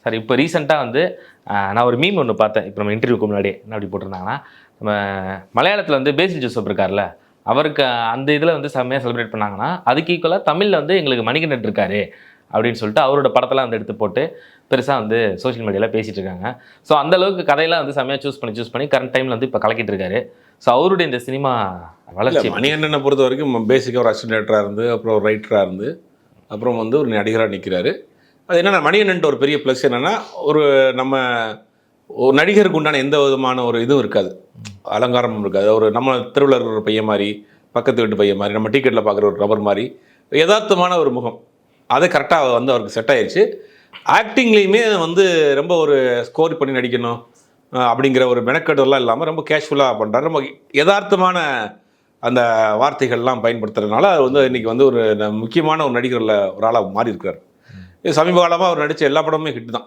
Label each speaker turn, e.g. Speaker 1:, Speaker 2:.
Speaker 1: Sir இப்போ ரீசெண்டாக வந்து நான் ஒரு மீம் ஒன்று பார்த்தேன். இப்போ நம்ம இன்டர்வியூக்கு முன்னாடியே என்ன அப்படி போட்டிருந்தாங்கன்னா, நம்ம மலையாளத்தில் வந்து பேசில் ஜோசப் இருக்கார்ல, அவருக்கு அந்த இதில் வந்து செம்மையாக செலிப்ரேட் பண்ணாங்கன்னா, அதுக்கு ஈக்குவலாக தமிழில் வந்து எங்களுக்கு மணிகண்டன் இருக்காரு அப்படின்னு சொல்லிட்டு அவரோட படத்தெல்லாம் வந்து எடுத்து போட்டு பெருசாக வந்து சோஷியல் மீடியாவில் பேசிகிட்டு இருக்காங்க. ஸோ அந்தளவுக்கு கதையெல்லாம் வந்து செம்மையாக சூஸ் பண்ணி கரண்ட் டைமில் வந்து இப்போ கலக்கிட்டு இருக்காரு. ஸோ அவருடைய இந்த சினிமா வளர்ச்சி
Speaker 2: மணிகண்டனை பொறுத்த வரைக்கும் பேசிக்காக ஒரு அசிஸ்டன்ட் டைரக்டராக இருந்து, அப்புறம் ஒரு ரைட்டராக இருந்து, அப்புறம் வந்து ஒரு நடிகராக நிற்கிறாரு. அது என்னென்னா மணிகண்டன் ஒரு பெரிய ப்ளஸ் என்னென்னா, ஒரு நம்ம ஒரு நடிகருக்கு உண்டான எந்த விதமான ஒரு இதுவும் இருக்காது, அலங்காரமும் இருக்காது. ஒரு நம்ம தெருவில் இருக்கிற ஒரு பையன் மாதிரி, பக்கத்து வீட்டு பையன் மாதிரி, நம்ம டிக்கெட்டில் பார்க்குற ஒரு நபர் மாதிரி யதார்த்தமான ஒரு முகம். அது கரெக்டாக வந்து அவருக்கு செட் ஆயிடுச்சு. ஆக்டிங்லேயுமே வந்து ரொம்ப ஒரு ஸ்கோர் பண்ணி நடிக்கணும் அப்படிங்கிற ஒரு மெனக்கெடெல்லாம் இல்லாமல் ரொம்ப கேஷுவலாக பண்ணுறாரு. ரொம்ப யதார்த்தமான அந்த வார்த்தைகள்லாம் பயன்படுத்துறதுனால அது வந்து இன்றைக்கி வந்து ஒரு முக்கியமான ஒரு நடிகரில் ஒரு ஆளாக மாறி இருக்கிறார். சமீப காலமாக அவர் நடித்த எல்லா படமுமே ஹிட் தான்.